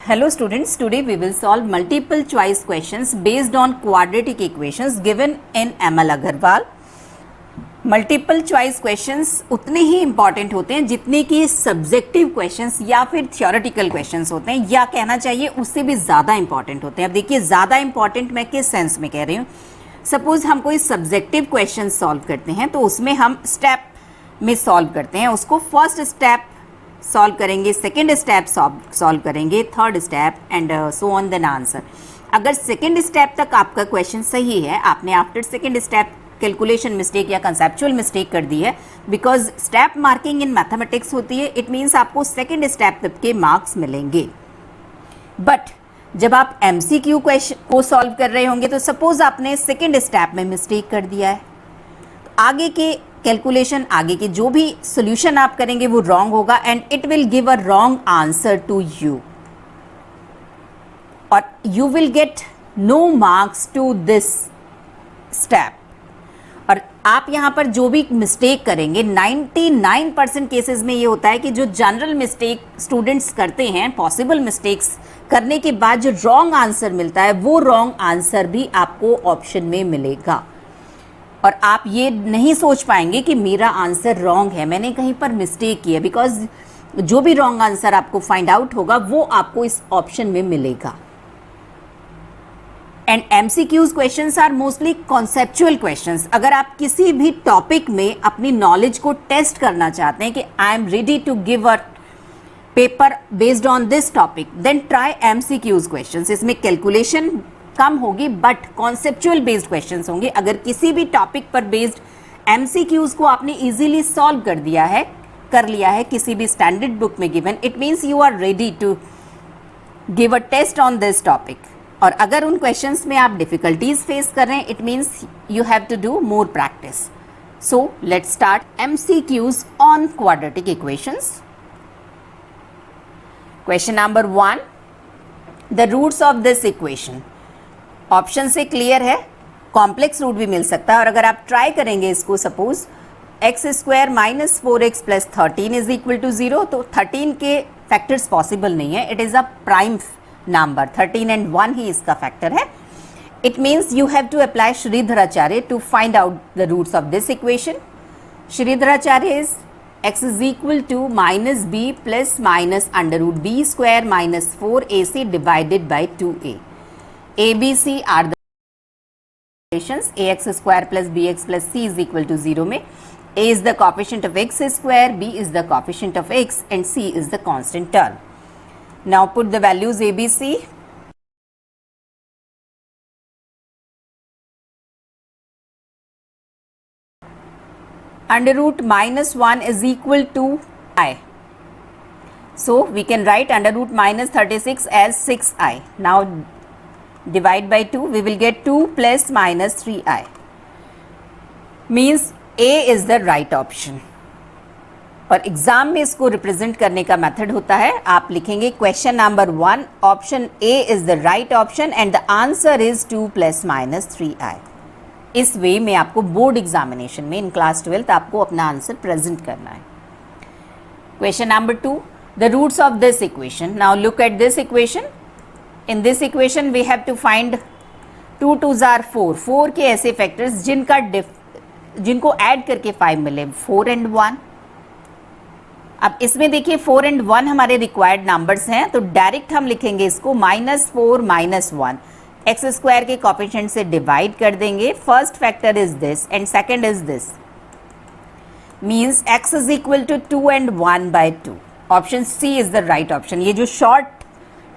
Hello students, today we will solve multiple choice questions based on quadratic equations given in ML Agarwal. Multiple choice questions उतने ही important होते हैं जितने कि subjective questions या फिर theoretical questions होते हैं, या कहना चाहिए उससे भी ज़्यादा इंपॉर्टेंट होते हैं. अब देखिए ज़्यादा इंपॉर्टेंट मैं किस सेंस में कह रही हूँ. सपोज हम कोई सब्जेक्टिव क्वेश्चन सॉल्व करते हैं तो उसमें हम स्टेप में सॉल्व करते हैं. उसको फर्स्ट स्टेप सॉल्व करेंगे, सेकेंड स्टेप सॉल्व करेंगे, third step and so on then answer. अगर सेकेंड स्टेप तक आपका क्वेश्चन सही है, आपने after second step calculation mistake या कंसेप्चुअल मिस्टेक कर दी है, because step marking in mathematics होती है, इट मीन्स आपको सेकेंड स्टेप तक के मार्क्स मिलेंगे. बट जब आप MCQ क्वेश्चन को सॉल्व कर रहे होंगे तो सपोज आपने सेकेंड स्टेप में मिस्टेक कर दिया है, तो आगे के कैलकुलेशन, आगे के जो भी सोल्यूशन आप करेंगे वो रॉन्ग होगा and it will give a wrong answer to you, और you will get no marks to this step. और आप यहाँ पर जो भी मिस्टेक करेंगे, 99% केसेस में ये होता है कि जो जनरल मिस्टेक स्टूडेंट्स करते हैं, पॉसिबल मिस्टेक्स करने के बाद जो रॉन्ग आंसर मिलता है वो रॉन्ग आंसर भी आपको ऑप्शन में मिलेगा. और आप ये नहीं सोच पाएंगे कि मेरा आंसर रॉन्ग है, मैंने कहीं पर मिस्टेक की है, बिकॉज जो भी रॉन्ग आंसर आपको फाइंड आउट होगा वो आपको इस ऑप्शन में मिलेगा. And MCQs questions are mostly conceptual questions. अगर आप किसी भी टॉपिक में अपनी नॉलेज को टेस्ट करना चाहते हैं कि I am ready to give a paper based on this topic, then try MCQs questions. इसमें कैलकुलेशन कम होगी बट कॉन्सेप्चुअल बेस्ड क्वेश्चंस होंगे. अगर किसी भी टॉपिक पर बेस्ड MCQs को आपने इजीली सॉल्व कर लिया है किसी भी स्टैंडर्ड बुक में given, it means you are ready to give a test on this topic. और अगर उन क्वेश्चंस में आप डिफिकल्टीज फेस कर रहे हैं, it means you have to do more practice. So let's start MCQs on quadratic equations. Question number 1, the roots of this equation. Option से clear है, कॉम्प्लेक्स रूट भी मिल सकता है. और अगर आप ट्राई करेंगे इसको, suppose x² - 4x + 13 is equal to 0, तो 13 के फैक्टर्स पॉसिबल नहीं है. It is a prime number, 13 and 1 ही इसका फैक्टर है. It means you have to apply Sridharacharya to find out the roots of this equation. Sridharacharya is x is equal to -b plus minus √b² - 4ac divided by 2a. ABC are the equations. ax² plus bx plus c is equal to 0 में a is the coefficient of x², b is the coefficient of x and c is the constant term. Now put the values ABC. √-1 is equal to I. So we can write √-36 as 6i. Now divide by 2, we will get 2 ± 3i. Means A is the right option. और exam में इसको represent करने का method होता है, आप लिखेंगे question number 1, option A is the right option and the answer is 2 ± 3i. इस वे में आपको बोर्ड एग्जामिनेशन में इन क्लास 12th आपको अपना आंसर प्रेजेंट करना है. Question number 2, the roots of this equation. Now look at this equation. In this equation we have to find 2 2s are 4 के ऐसे फैक्टर्स जिनको ऐड करके 5 मिले, 4 and 1. अब इसमें देखिए 4 and 1 हमारे रिक्वायर्ड नंबर्स हैं, तो डायरेक्ट हम लिखेंगे इसको -4 - 1. x² के कोएफिशिएंट से डिवाइड कर देंगे. First factor is this and second is this, means x is equal to 2 and 1 by 2. Option C is the right option. ये जो शॉर्ट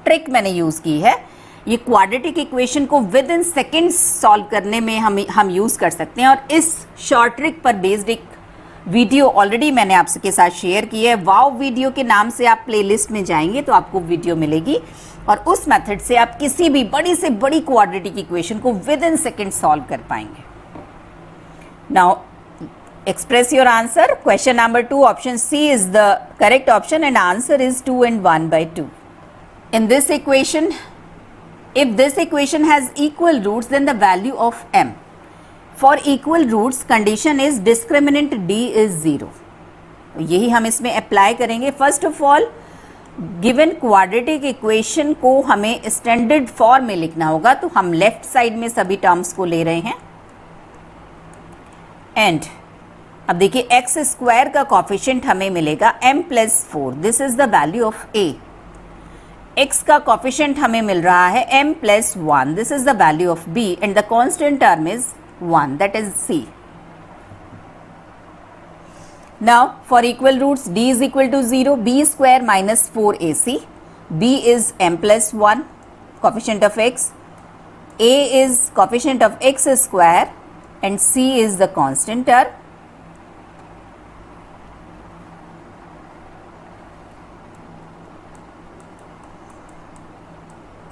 ट्रिक मैंने यूज की है, ये क्वाड्रेटिक इक्वेशन को विद इन सेकेंड्स सॉल्व करने में हम यूज कर सकते हैं. और इस शॉर्ट ट्रिक पर बेस्ड एक वीडियो ऑलरेडी मैंने आपके साथ शेयर की है. वाओ वीडियो के नाम से आप प्लेलिस्ट में जाएंगे तो आपको वीडियो मिलेगी, और उस मेथड से आप किसी भी बड़ी से बड़ी क्वाड्रेटिक इक्वेशन को विद इन सेकेंड सॉल्व कर पाएंगे. Now express your answer. Question number 2, option C is the correct option and answer is 2 and 1 by 2. In this equation, if this equation has equal roots, then the value of m. For equal roots, condition is discriminant d is 0. यही हम इसमें apply करेंगे. First of all given quadratic equation को हमें standard form में लिखना होगा, तो हम लेफ्ट साइड में सभी टर्म्स को ले रहे हैं। एंड अब देखिए एक्स स्क्वायर का कॉफिशिएंट हमें मिलेगा m+4, this is the value of a। x का कॉफिशिएंट हमें मिल रहा है m+1, this is the value of b, and the constant term is 1, that is c। Now for equal roots, d is equal to 0, b square minus 4ac, b is m+1 coefficient of x, a is coefficient of x square, and c is the constant term.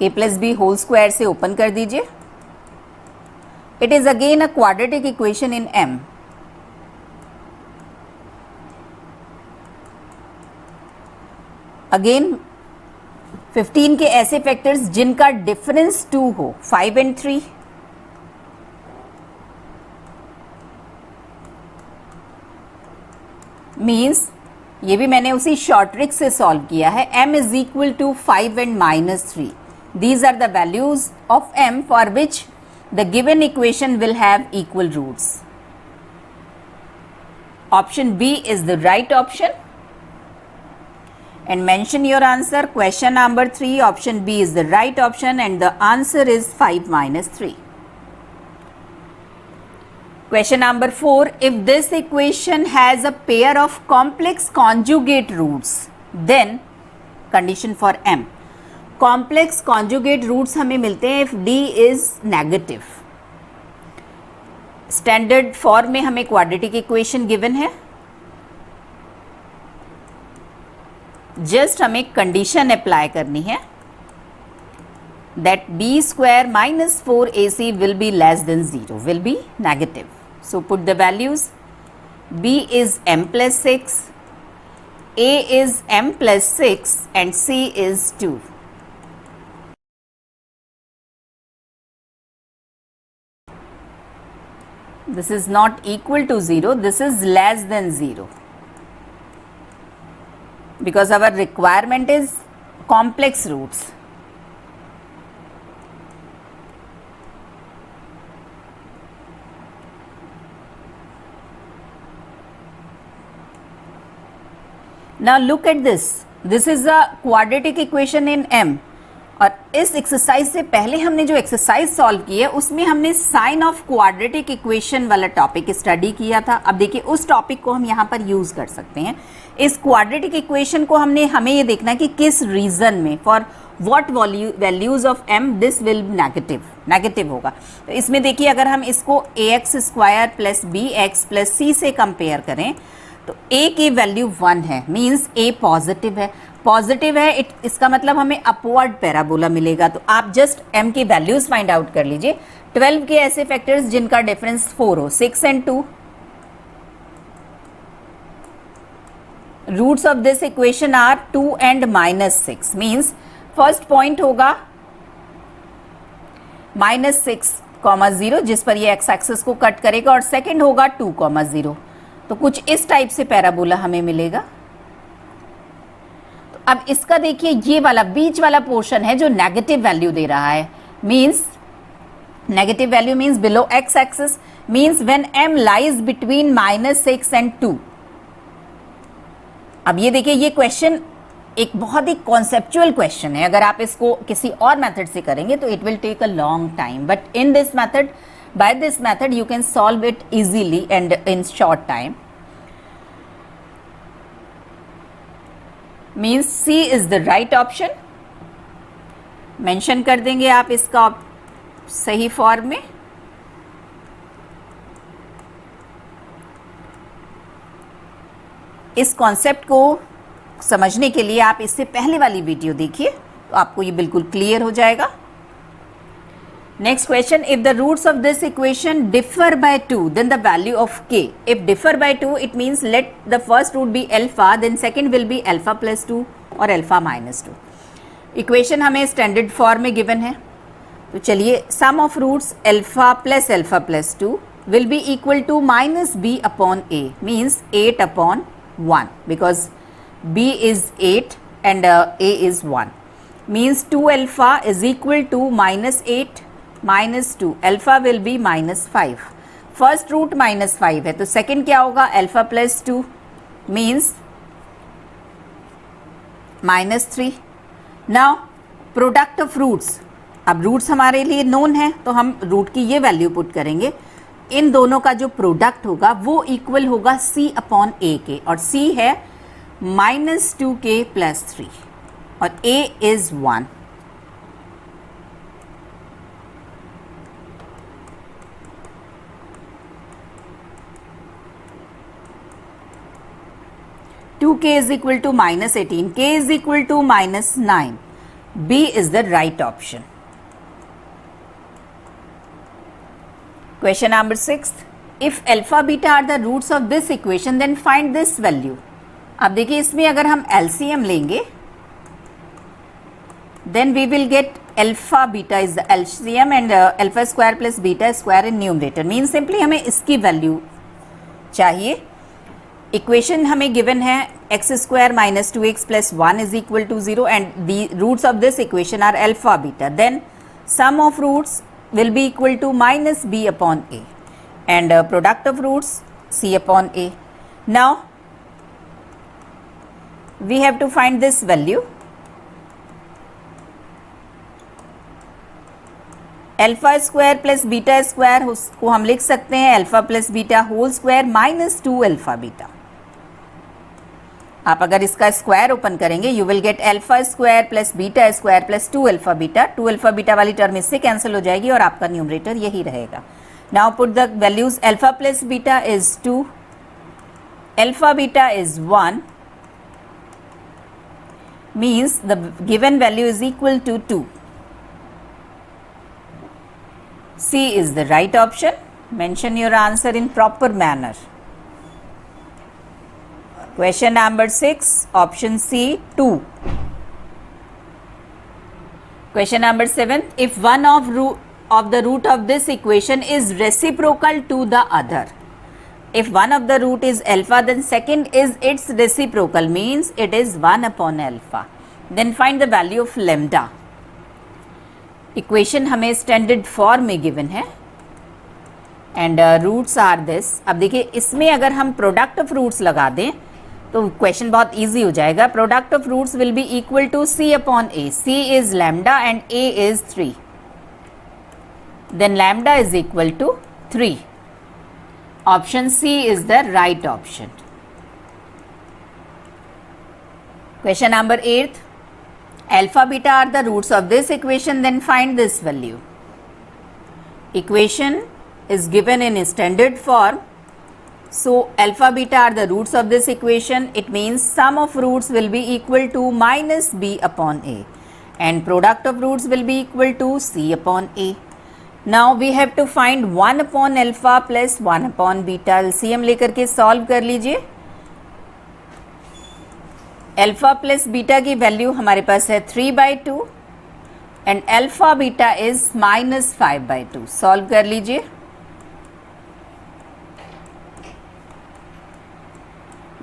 a plus b whole square से open कर दीजिए। It is again a quadratic equation in m. Again 15 के ऐसे factors जिनका difference 2 हो, 5 and 3, means ये भी मैंने उसी शॉर्ट ट्रिक से सॉल्व किया है। m is equal to 5 and -3, these are the values of m for which the given equation will have equal roots. Option B is the right option and mention your answer. Question number 3, option B is the right option and the answer is 5 - 3. Question number 4, if this equation has a pair of complex conjugate roots, then condition for m. Complex conjugate roots हमें मिलते हैं if d is negative. Standard form में हमें quadratic equation given है, just हमें condition apply करनी है that b square minus 4ac will be less than 0, will be negative. So put the values, b is m+6, a is m+6 and c is 2। This is not equal to 0, this is less than 0, because our requirement is complex roots. Now look at this. This is a quadratic equation in m. और इस exercise से पहले हमने जो exercise solve की है उसमें हमने साइन ऑफ क्वाड्रेटिक इक्वेशन वाला टॉपिक स्टडी किया था। अब देखिए उस टॉपिक को हम यहाँ पर यूज कर सकते हैं। इस क्वाड्रेटिक इक्वेशन को हमें ये देखना है कि किस रीजन में, for what values of m this will negative होगा। तो इसमें देखिए अगर हम इसको ax² plus bx plus c से कंपेयर करें तो a की वैल्यू 1 है, मीन्स a पॉजिटिव है, इसका मतलब हमें अपवर्ड पैराबोला मिलेगा। तो आप जस्ट m की वैल्यूज फाइंड आउट कर लीजिए। 12 के ऐसे फैक्टर्स जिनका डिफरेंस 4 हो, 6 and 2। Roots of this equation are 2 and -6, means first point होगा -6,0 जिस पर ये एक्स एक्सिस को कट करेगा, और सेकंड होगा 2,0। तो कुछ इस टाइप से पैराबोला हमें मिलेगा। अब इसका देखिए ये वाला बीच वाला पोर्शन है जो नेगेटिव वैल्यू दे रहा है, means negative value means below x axis, means when m lies between -6 and 2। अब ये देखिए ये क्वेश्चन एक बहुत ही कॉन्सेप्चुअल क्वेश्चन है। अगर आप इसको किसी और मेथड से करेंगे तो it will take a long time, but in this method, by this method you can solve it easily and in short time. Means C is the right option. Mention कर देंगे आप इसका सही फॉर्म में। इस कॉन्सेप्ट को समझने के लिए आप इससे पहले वाली वीडियो देखिए तो आपको ये बिल्कुल क्लियर हो जाएगा। Next question, if the roots of this equation differ by 2 then the value of k। If differ by 2 it means let the first root be alpha, then second will be alpha plus 2 or alpha minus 2। Equation हमें standard form में given है, तो चलिए sum of roots alpha plus 2 will be equal to -b upon a, means 8/1, because b is 8 and a is 1. Means 2 alpha is equal to minus 8 minus 2. Alpha will be minus 5. First root minus 5 है तो second क्या होगा alpha plus 2 means minus 3. Now product of roots, अब roots हमारे लिए known है तो हम रूट की ये वैल्यू पुट करेंगे. इन दोनों का जो प्रोडक्ट होगा वो इक्वल होगा c अपॉन a के, और c है माइनस 2k प्लस 3 और a is 1. Two k is equal to minus 18, k is equal to minus 9. B is the right option. Question number 6. If alpha beta are the roots of this equation, then find this value. अब देखिए इसमें अगर हम LCM लेंगे then we will get alpha beta is the LCM and alpha square plus beta square in numerator. Means simply हमें इसकी value चाहिए. Equation हमें गिवन है x square minus 2x plus 1 is equal to 0 and the roots of this equation are alpha beta. Then sum of roots will be equal to minus b upon a and product of roots c upon a. Now we have to find this value. Alpha square plus beta square को हम लिख सकते हैं alpha plus beta whole square minus 2 alpha beta. आप अगर इसका square open करेंगे you will get alpha square plus beta square plus 2 alpha beta. 2 alpha beta वाली टर्म इससे कैंसिल हो जाएगी और आपका न्यूमरेटर यही रहेगा. Now put the values. Alpha plus beta is 2, alpha beta is 1, means the given value is equal to 2. C is the right option. Mention your answer in proper manner. Question number 6, option C, 2. Question number 7, if one of the root of this equation is reciprocal to the other. If one of the root is alpha, then second is its reciprocal, means it is 1 upon alpha. Then find the value of lambda. Equation हमें standard form में given है and roots are this. अब देखिए इसमें अगर हम product of roots लगा दें तो क्वेश्चन बहुत इजी हो जाएगा. Product of roots will be equal to c upon a. c is lambda and a is 3. Then lambda is equal to 3. Option c is the right option. Question number 8. Alpha beta are the roots of this equation, then find this value. Equation is given in standard form. So alpha beta are the roots of this equation. It means sum of roots will be equal to minus b upon a and product of roots will be equal to c upon a. Now we have to find 1 upon alpha plus 1 upon beta. LCM लेकर के solve कर लीजिए. Alpha plus beta की value हमारे पास है 3/2 and alpha beta is minus 5/2. Solve कर लीजिए.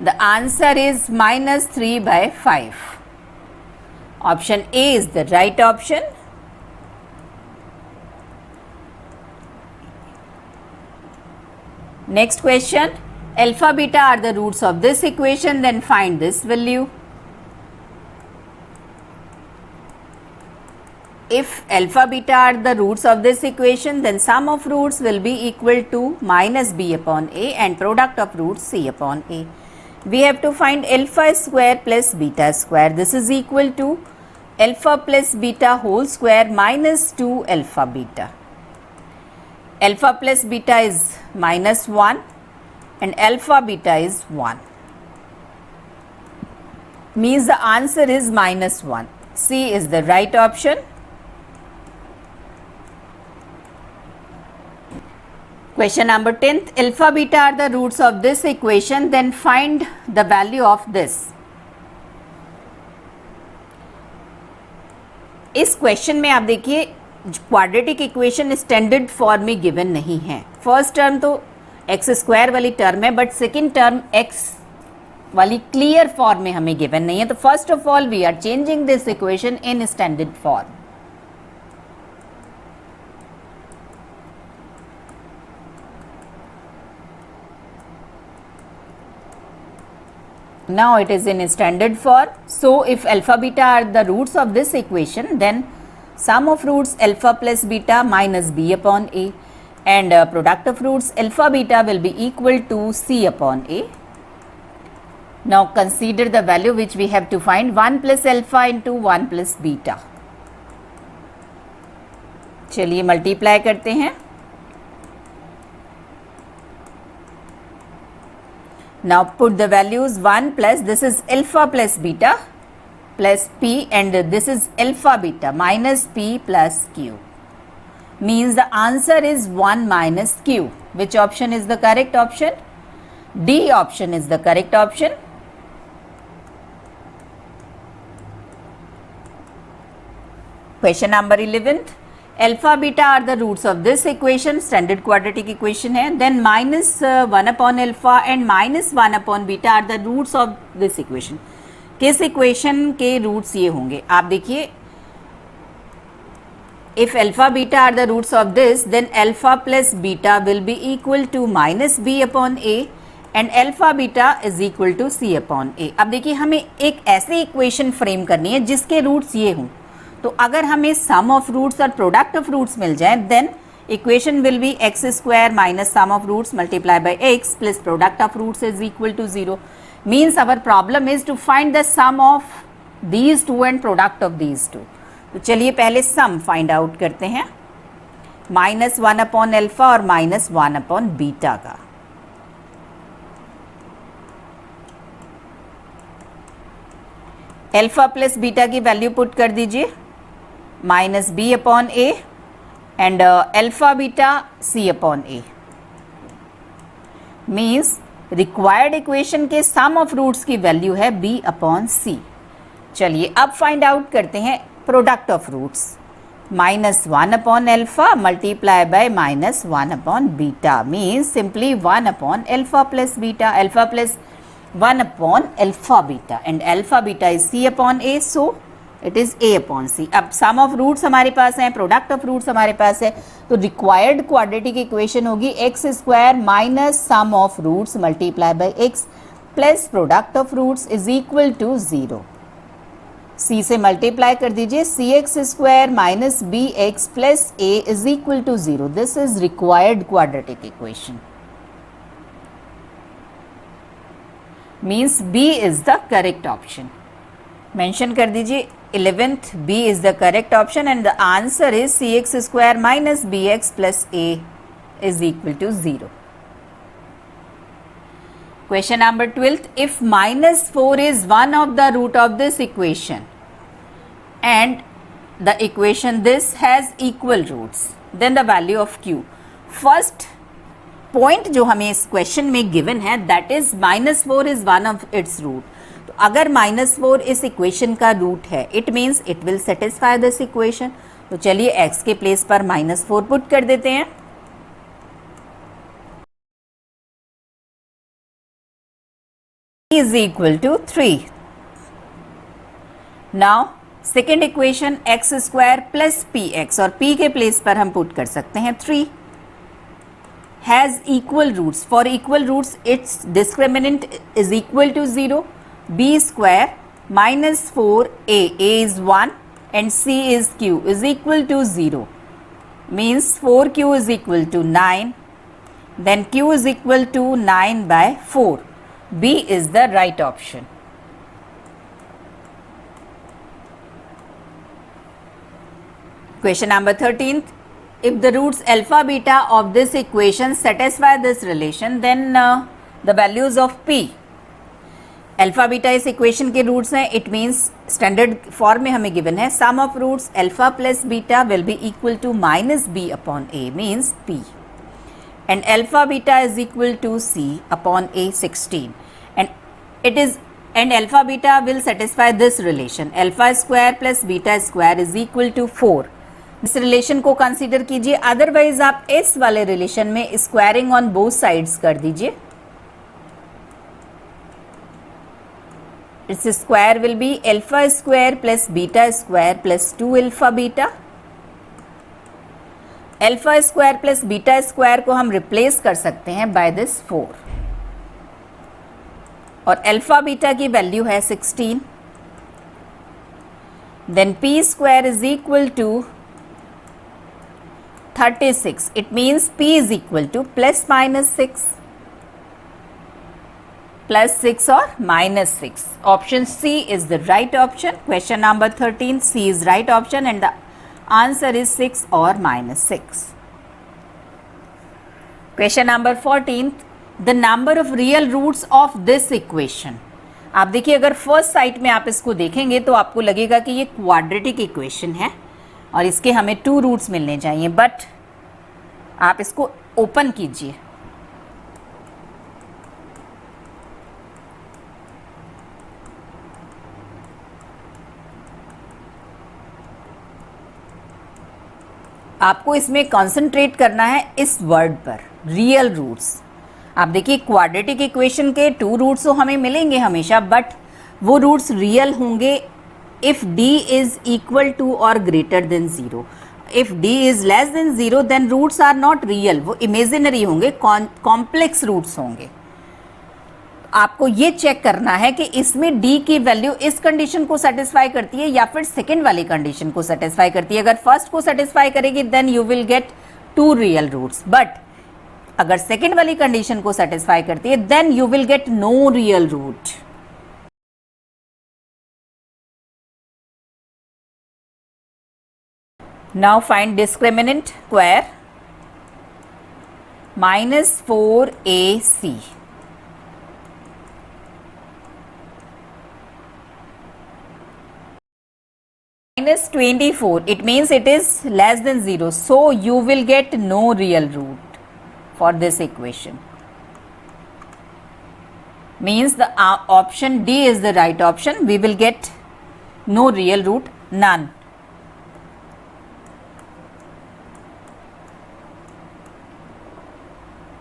The answer is minus 3/5. Option A is the right option. Next question. Alpha beta are the roots of this equation, then find this value. If alpha beta are the roots of this equation, then sum of roots will be equal to minus b upon a and product of roots c upon a. We have to find alpha square plus beta square. This is equal to alpha plus beta whole square minus 2 alpha beta. Alpha plus beta is minus 1 and alpha beta is 1. Means the answer is minus 1. C is the right option. Question number 10th. Alpha beta are the roots of this equation, then find the value of this. इस question में आप देखिए quadratic equation standard form में given नहीं है. First term तो x square वाली term है बट सेकेंड टर्म एक्स वाली क्लियर फॉर्म में हमें गिवन नहीं है. तो first of all we are changing this equation in standard form. Now it is in standard form. So if alpha beta are the roots of this equation, then sum of roots alpha plus beta minus b upon a, and product of roots alpha beta will be equal to c upon a. Now consider the value which we have to find, 1 plus alpha into 1 plus beta. चलिए multiply करते हैं. Now put the values 1 plus, this is alpha plus beta plus p, and this is alpha beta minus p plus q. Means the answer is 1 minus q. Which option is the correct option? D option is the correct option. Question number 11th. Alpha beta are the roots of this equation, standard quadratic equation है. Then minus 1 upon alpha and minus 1 upon beta are the roots of this equation. किस equation के roots ये होंगे? आप देखिए, if alpha beta are the roots of this, then alpha plus beta will be equal to minus b upon a and alpha beta is equal to c upon a. अब देखिए, हमें एक ऐसी equation frame करनी है जिसके roots ये हों. तो अगर हमें सम ऑफ रूट्स और प्रोडक्ट ऑफ रूट्स मिल जाए, then equation will be x square minus sum of roots multiply by x plus product of roots is equal to 0. Means our problem is to find the sum of these two and product of these two. तो चलिए पहले sum find out करते हैं, minus 1 upon alpha और minus 1 upon beta का. Alpha plus beta की value put कर दीजिए, minus b upon a and alpha beta c upon a. Means required equation के सम ऑफ रूट्स की वैल्यू है बी अपॉन सी. चलिए अब फाइंड आउट करते हैं product of roots. Minus 1 upon alpha multiply by minus 1 upon beta. Means simply 1 upon alpha plus beta, alpha plus 1 upon alpha beta and alpha beta is c upon a, so it is a upon c. अब sum of roots हमारे पास है, product of roots हमारे पास है, तो required quadratic equation होगी x square minus sum of roots multiply by x plus product of roots is equal to 0. c से multiply कर दीजिए, cx square minus bx plus a is equal to 0. This is required quadratic equation. Means B is the correct option. Mention कर दीजिए 11th B is the correct option and the answer is cx square minus bx plus a is equal to 0. Question number 12th. If minus 4 is one of the root of this equation and the equation this has equal roots, then the value of q. First point जो हमें इस question में given है that is -4 is one of its root. तो अगर -4 इस इक्वेशन का रूट है, it means it will satisfy this equation. तो चलिए x के प्लेस पर -4 पुट कर देते हैं. Is equal to 3. Now second equation x square plus p x, और p के प्लेस पर हम पुट कर सकते हैं 3. has equal roots. For equal roots its discriminant is equal to 0. b square minus 4a, a is 1 and c is q is equal to 0. Means 4q is equal to 9. Then q is equal to 9 by 4. B is the right option. Question number 13th. If the roots alpha beta of this equation satisfy this relation, then the values of p. Alpha beta इस equation के roots हैं. It means standard form में हमें given है sum of roots alpha plus beta will be equal to minus b upon a, means p. And alpha beta is equal to c upon a 16. And alpha beta will satisfy this relation. Alpha square plus beta square is equal to 4. इस relation को consider कीजिए, otherwise आप इस वाले relation में squaring on both sides कर दीजिए. its square will be alpha square plus beta square plus 2 alpha beta. Alpha square plus beta square को हम रिप्लेस कर सकते हैं बाय दिस 4 और अल्फा बीटा की वैल्यू है 16. Then p square is equal to 36. It means p is equal to plus minus 6 plus 6 और minus 6. Option C is the right option. Question number 13, C is right option and the answer is 6 or minus 6. Question number 14, the number of real roots of this equation. आप देखिए अगर first sight में आप इसको देखेंगे तो आपको लगेगा कि ये क्वाड्रेटिक इक्वेशन है और इसके हमें 2 रूट्स मिलने चाहिए, बट आप इसको ओपन कीजिए. आपको इसमें कंसंट्रेट करना है इस वर्ड पर, रियल रूट्स. आप देखिए क्वाड्रेटिक इक्वेशन के 2 रूट्स तो हमें मिलेंगे हमेशा, बट वो रूट्स रियल होंगे if d is equal to or greater than 0. If d is less than 0 then roots are not real, वो इमेजिनरी होंगे, कॉम्प्लेक्स रूट्स होंगे. आपको ये चेक करना है कि इसमें d की वैल्यू इस कंडीशन को सेटिस्फाई करती है या फिर सेकेंड वाली कंडीशन को सेटिस्फाई करती है. अगर फर्स्ट को सेटिस्फाई करेगी then you will get 2 real roots, but अगर सेकेंड वाली कंडीशन को सेटिस्फाई करती है then you will get no real root. Now find discriminant square -4ac. -24, it means it is less than 0, so you will get no real root for this equation. Means the option D is the right option. We will get no real root, none.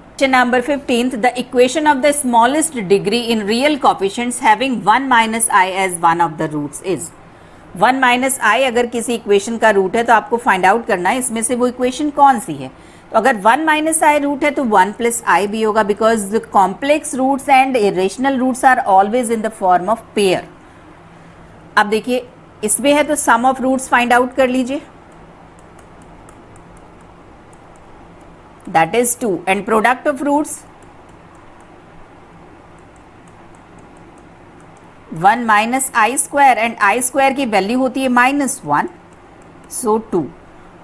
Question number 15th, the equation of the smallest degree in real coefficients having 1 minus I as one of the roots is. 1 minus आई अगर किसी equation का root है तो आपको find out करना है इसमें से वो इक्वेशन कौन सी है. तो अगर 1 माइनस आई रूट है तो 1 प्लस आई भी होगा, because the complex roots and irrational roots are always in the form of pair. अब देखिए इसमें है तो sum of roots find out कर लीजिए, that is 2, and product of roots 1 minus i square, and i square की value होती है -1, so 2.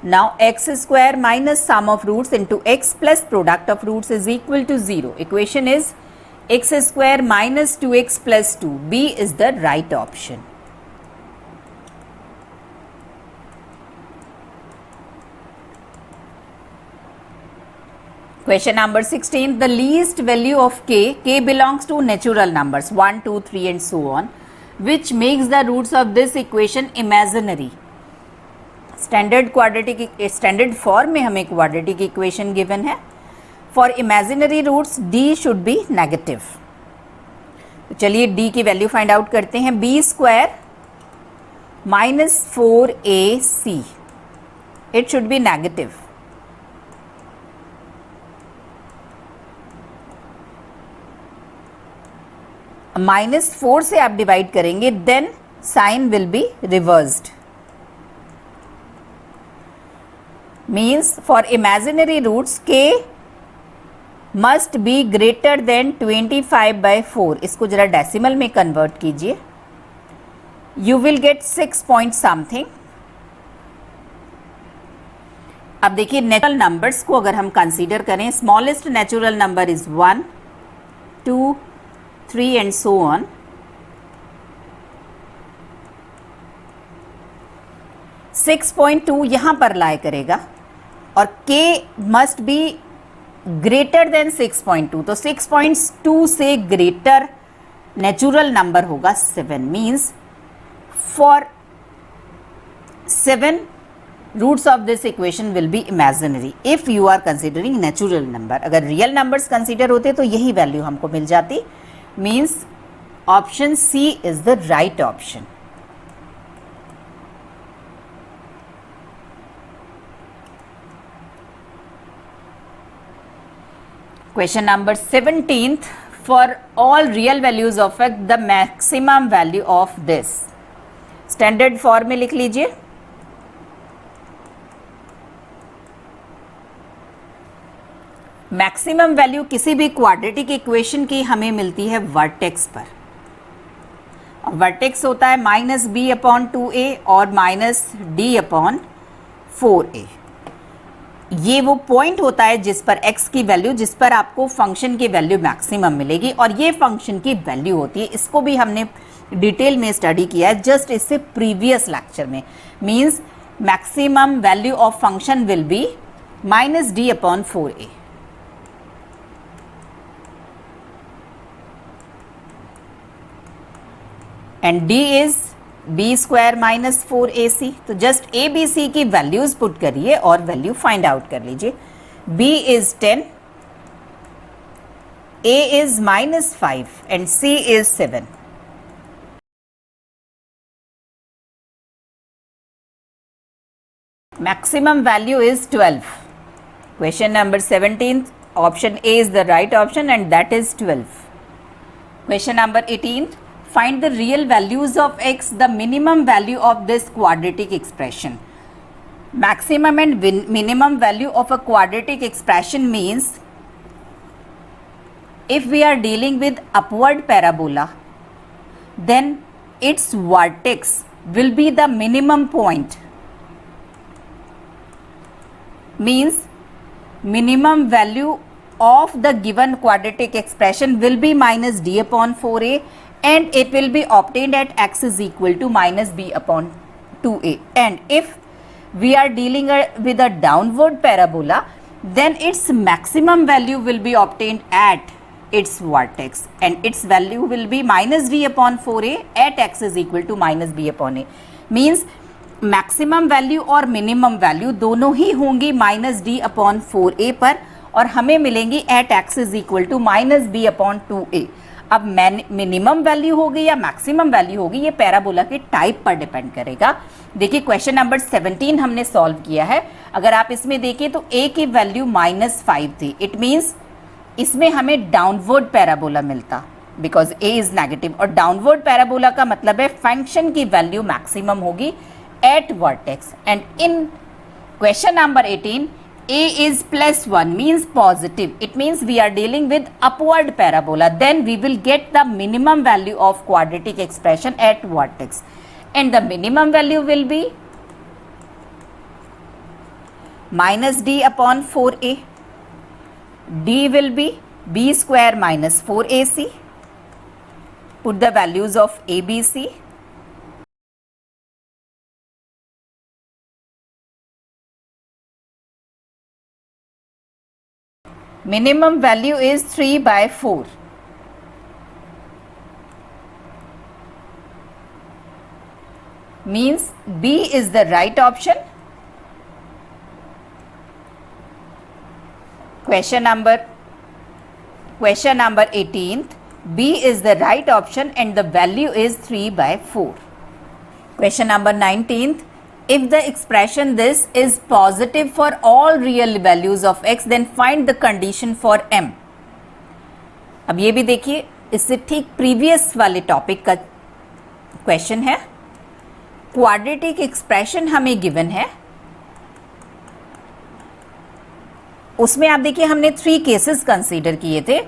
Now x square minus sum of roots into x plus product of roots is equal to 0. Equation is x square minus 2x plus 2. B is the right option. Question number 16, the least value of k belongs to natural numbers 1, 2, 3 and so on, which makes the roots of this equation imaginary. Standard form में हमें quadratic equation given है. For imaginary roots d should be negative. तो चलिए d की value find out करते हैं. b square -4ac, it should be negative. -4 से आप डिवाइड करेंगे then sign will be reversed. Means for imaginary roots k must be greater than 25/4. इसको जरा डेसिमल में कन्वर्ट कीजिए, you will get 6 point something. अब देखिए नेचुरल नंबर्स को अगर हम कंसीडर करें, smallest natural number is 1, 2, 3 and so on. 6.2 यहाँ पर लाई करेगा और k must be greater than 6.2. तो 6.2 से ग्रेटर नेचुरल नंबर होगा 7. Means for 7 roots of this equation will be imaginary if you are considering natural number. अगर real numbers consider होते तो यही वैल्यू हमको मिल जाती. Means Option C is the right option. Question number 17th. For all real values of x, the maximum value of this. Standard form में लिख लीजिए. मैक्सिमम वैल्यू किसी भी क्वाड्रेटिक इक्वेशन की हमें मिलती है वर्टेक्स पर. वर्टेक्स होता है -b/2a और -d/4a. ये वो पॉइंट होता है जिस पर x की वैल्यू, जिस पर आपको फंक्शन की वैल्यू मैक्सिमम मिलेगी, और ये फंक्शन की वैल्यू होती है. इसको भी हमने डिटेल में स्टडी किया है जस्ट इससे प्रीवियस लेक्चर में. Means maximum value of function will be -d/4a. And d is b² - 4ac. तो जस्ट a b c की वैल्यूज पुट करिए और वैल्यू फाइंड आउट कर लीजिए. b is 10, a is -5 and c is 7. Maximum value is 12. Question number 17th, option A is the right option and that is 12. Question number 18th, find the real values of x, the minimum value of this quadratic expression. Maximum and minimum value of a quadratic expression means if we are dealing with upward parabola, then its vertex will be the minimum point. Means minimum value of the given quadratic expression will be -d/4a and it will be obtained at x is equal to -b/2a. And if we are dealing with a downward parabola, then its maximum value will be obtained at its vertex and its value will be -d/4a at x is equal to -b/a. Means maximum value और minimum value दोनों ही होंगी -d/4a पर और हमें मिलेंगी at x is equal to -b/2a. अब minimum value होगी या मैक्सिमम वैल्यू होगी ये पैराबोला के टाइप पर डिपेंड करेगा. देखिए क्वेश्चन नंबर 17 हमने सॉल्व किया है. अगर आप इसमें देखिए तो a की वैल्यू -5 थी. इट मीन्स इसमें हमें डाउनवर्ड पैराबोला मिलता बिकॉज a इज नेगेटिव और डाउनवर्ड पैराबोला का मतलब है फंक्शन की वैल्यू मैक्सिमम होगी at vertex. And in question number 18, a is +1 means positive. It means we are dealing with upward parabola. Then we will get the minimum value of quadratic expression at vertex. And the minimum value will be -d/4a. d will be b² - 4ac. Put the values of a, b, c. Minimum value is 3/4. Means B is the right option. Question number 18th, B is the right option and the value is 3/4. Question number 19th, if the expression this is positive for all real values of x, then find the condition for m. अब ये भी देखिए इससे ठीक previous वाले topic का question है. Quadratic expression हमें गिवन है, उसमें आप देखिए हमने 3 केसेस कंसीडर किए थे.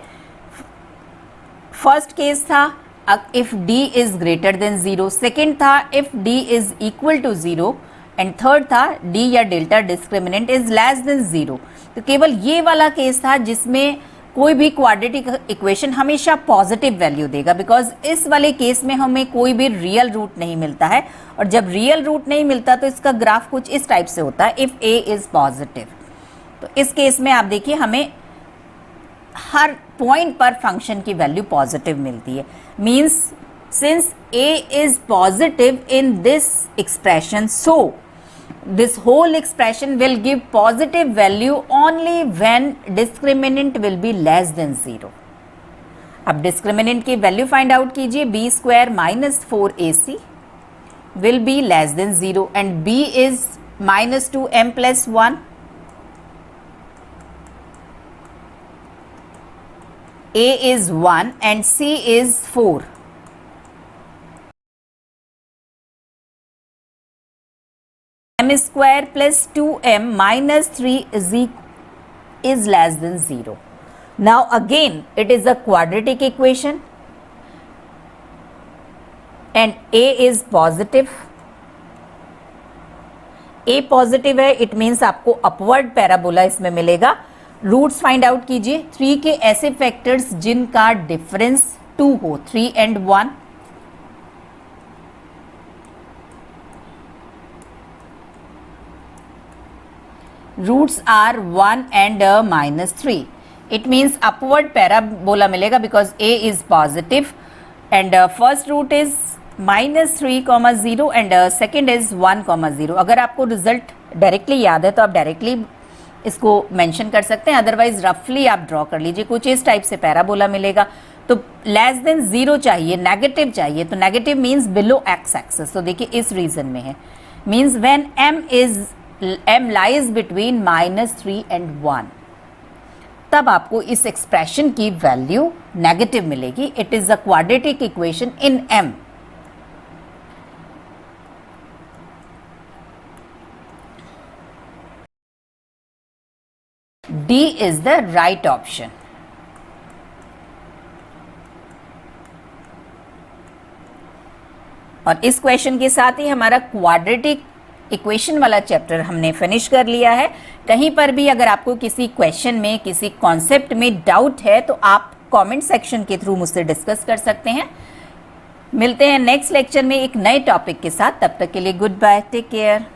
फर्स्ट केस था if d is greater than 0, second था if d is equal to 0 and third था d या delta discriminant is less than 0. तो केवल ये वाला केस था जिसमें कोई भी क्वाड्रेटिक इक्वेशन हमेशा पॉजिटिव वैल्यू देगा बिकॉज इस वाले केस में हमें कोई भी रियल रूट नहीं मिलता है और जब रियल रूट नहीं मिलता तो इसका ग्राफ कुछ इस टाइप से होता है इफ़ a इज़ पॉजिटिव. तो इस केस में आप देखिए हमें हर पॉइंट पर फंक्शन की वैल्यू पॉजिटिव मिलती है. Means since a is positive in this expression, so this whole expression will give positive value only when discriminant will be less than 0. अब डिस्क्रिमिनेंट की वैल्यू फाइंड आउट कीजिए, b square minus 4ac will be less than 0 and b is minus 2m plus 1. A is 1 and c is 4. M square plus 2m minus 3 is less than 0. Now again it is a quadratic equation and a is positive. a positive है, it means आपको upward parabola इसमें मिलेगा. Roots find out कीजिए. 3 के ऐसे factors जिनका difference 2 हो, 3 and 1. Roots are 1 and -3. It means upward parabola मिलेगा because a is positive and first root is -3,0 and second is 1,0. अगर आपको रिजल्ट डायरेक्टली याद है तो आप डायरेक्टली इसको मेंशन कर सकते हैं, अदरवाइज रफली आप ड्रॉ कर लीजिए. कुछ इस टाइप से पैराबोला मिलेगा. तो लेस देन 0 चाहिए, नेगेटिव चाहिए. तो negative means below x axis. तो देखिए इस रीजन में है, means when m lies between -3 and 1, तब आपको इस एक्सप्रेशन की वैल्यू नेगेटिव मिलेगी. It is a quadratic equation in m. D is the right option. और इस क्वेश्चन के साथ ही हमारा क्वाड्रेटिक इक्वेशन वाला चैप्टर हमने फिनिश कर लिया है. कहीं पर भी अगर आपको किसी क्वेश्चन में, किसी कॉन्सेप्ट में डाउट है तो आप कमेंट सेक्शन के थ्रू मुझसे डिस्कस कर सकते हैं. मिलते हैं नेक्स्ट लेक्चर में एक नए टॉपिक के साथ. तब तक के लिए गुड बाय, टेक केयर.